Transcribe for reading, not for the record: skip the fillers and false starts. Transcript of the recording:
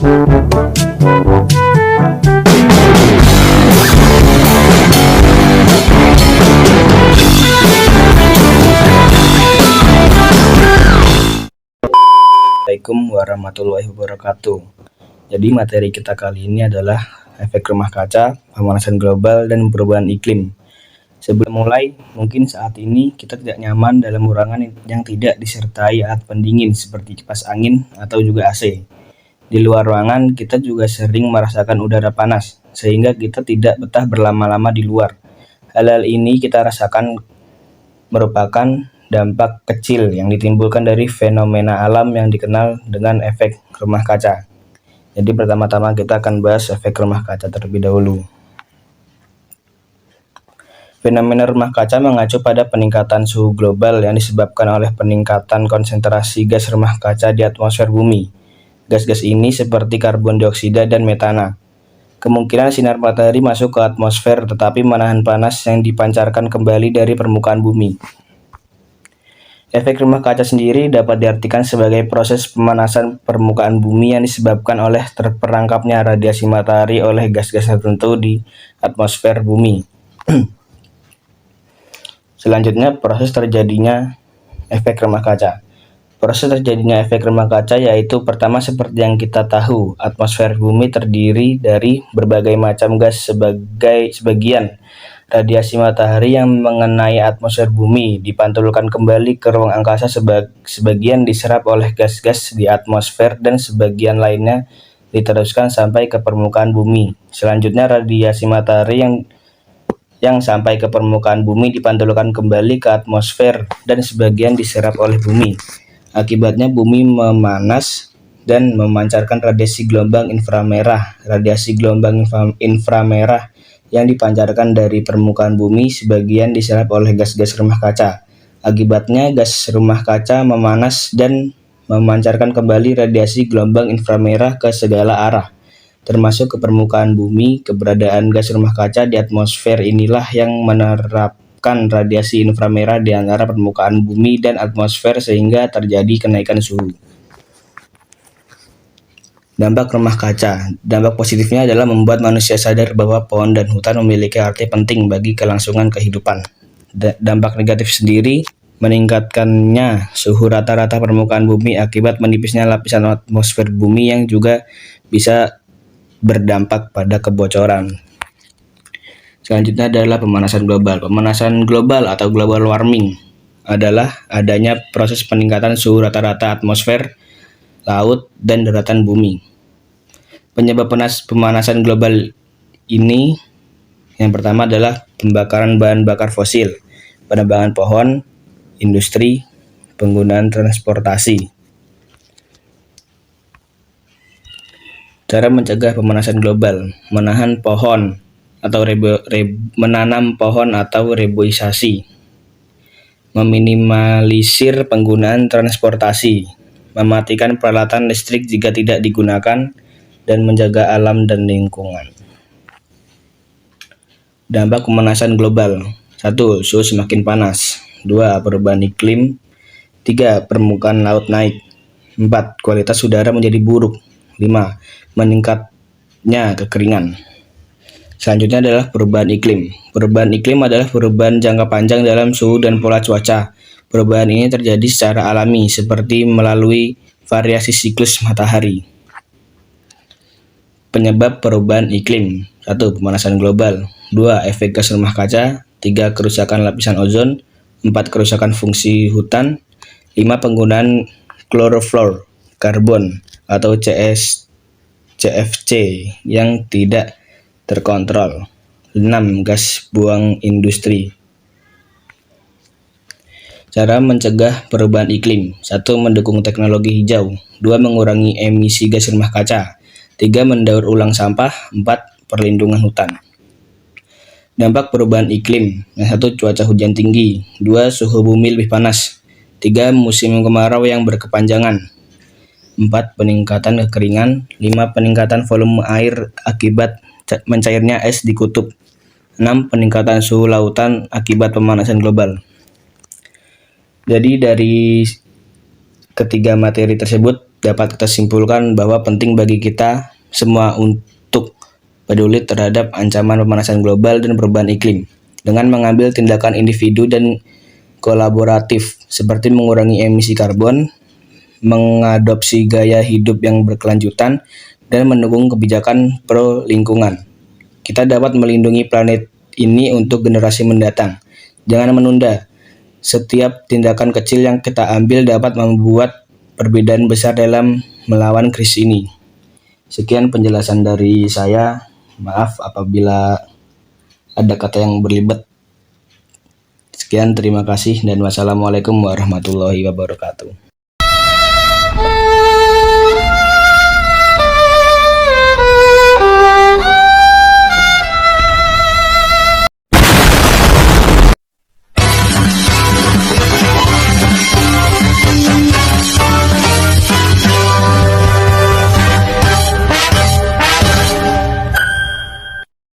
Assalamualaikum warahmatullahi wabarakatuh. Jadi materi kita kali ini adalah efek rumah kaca, pemanasan global, dan perubahan iklim. Sebelum mulai, mungkin saat ini kita tidak nyaman dalam ruangan yang tidak disertai alat pendingin seperti kipas angin atau juga AC. Di luar ruangan, kita juga sering merasakan udara panas, sehingga kita tidak betah berlama-lama di luar. Hal-hal ini kita rasakan merupakan dampak kecil yang ditimbulkan dari fenomena alam yang dikenal dengan efek rumah kaca. Jadi pertama-tama kita akan bahas efek rumah kaca terlebih dahulu. Fenomena rumah kaca mengacu pada peningkatan suhu global yang disebabkan oleh peningkatan konsentrasi gas rumah kaca di atmosfer bumi. Gas-gas ini seperti karbon dioksida dan metana. Kemungkinan sinar matahari masuk ke atmosfer tetapi menahan panas yang dipancarkan kembali dari permukaan bumi. Efek rumah kaca sendiri dapat diartikan sebagai proses pemanasan permukaan bumi yang disebabkan oleh terperangkapnya radiasi matahari oleh gas-gas tertentu di atmosfer bumi. Selanjutnya, proses terjadinya efek rumah kaca. Proses terjadinya efek rumah kaca yaitu pertama seperti yang kita tahu, atmosfer bumi terdiri dari berbagai macam gas sebagian radiasi matahari yang mengenai atmosfer bumi dipantulkan kembali ke ruang angkasa, sebagian diserap oleh gas-gas di atmosfer dan sebagian lainnya diteruskan sampai ke permukaan bumi. Selanjutnya radiasi matahari yang sampai ke permukaan bumi dipantulkan kembali ke atmosfer dan sebagian diserap oleh bumi. Akibatnya bumi memanas dan memancarkan radiasi gelombang inframerah. Radiasi gelombang inframerah yang dipancarkan dari permukaan bumi sebagian diserap oleh gas-gas rumah kaca. Akibatnya gas rumah kaca memanas dan memancarkan kembali radiasi gelombang inframerah ke segala arah, termasuk ke permukaan bumi. Keberadaan gas rumah kaca di atmosfer inilah yang menerapkan radiasi inframerah di antara permukaan bumi dan atmosfer sehingga terjadi kenaikan suhu. Dampak rumah kaca. Dampak positifnya adalah membuat manusia sadar bahwa pohon dan hutan memiliki arti penting bagi kelangsungan kehidupan. Dampak negatif sendiri meningkatkannya suhu rata-rata permukaan bumi akibat menipisnya lapisan atmosfer bumi yang juga bisa berdampak pada kebocoran. Selanjutnya adalah pemanasan global. Pemanasan global atau global warming adalah adanya proses peningkatan suhu rata-rata atmosfer, laut, dan daratan bumi. Penyebab pemanasan global ini yang pertama adalah pembakaran bahan bakar fosil, penebangan pohon, industri, penggunaan transportasi. Cara mencegah pemanasan global: menanam pohon atau reboisasi, meminimalisir penggunaan transportasi, mematikan peralatan listrik jika tidak digunakan, dan menjaga alam dan lingkungan. Dampak pemanasan global: 1. Suhu semakin panas. 2. Perubahan iklim. 3. Permukaan laut naik. 4. Kualitas udara menjadi buruk. 5. Meningkatnya kekeringan. Selanjutnya adalah perubahan iklim. Perubahan iklim adalah perubahan jangka panjang dalam suhu dan pola cuaca. Perubahan ini terjadi secara alami seperti melalui variasi siklus matahari. Penyebab perubahan iklim: 1. Pemanasan global. 2. Efek gas rumah kaca. 3. Kerusakan lapisan ozon. 4. Kerusakan fungsi hutan. 5. Penggunaan klorofluorkarbon atau CFC yang tidak terkontrol. 6. Gas buang industri. Cara mencegah perubahan iklim: 1. Mendukung teknologi hijau. 2. Mengurangi emisi gas rumah kaca. 3. Mendaur ulang sampah. 4. Perlindungan hutan. Dampak perubahan iklim: 1. Cuaca hujan tinggi. 2. Suhu bumi lebih panas. 3. Musim kemarau yang berkepanjangan. 4. Peningkatan kekeringan. 5. Peningkatan volume air akibat mencairnya es di kutub. 6. Peningkatan suhu lautan akibat pemanasan global. Jadi dari ketiga materi tersebut dapat kita simpulkan bahwa penting bagi kita semua untuk peduli terhadap ancaman pemanasan global dan perubahan iklim dengan mengambil tindakan individu dan kolaboratif seperti mengurangi emisi karbon, mengadopsi gaya hidup yang berkelanjutan, dan mendukung kebijakan pro lingkungan. Kita dapat melindungi planet ini untuk generasi mendatang. Jangan menunda. Setiap tindakan kecil yang kita ambil dapat membuat perbedaan besar dalam melawan krisis ini. Sekian penjelasan dari saya. Maaf apabila ada kata yang berlibat. Sekian, terima kasih, dan wassalamualaikum warahmatullahi wabarakatuh.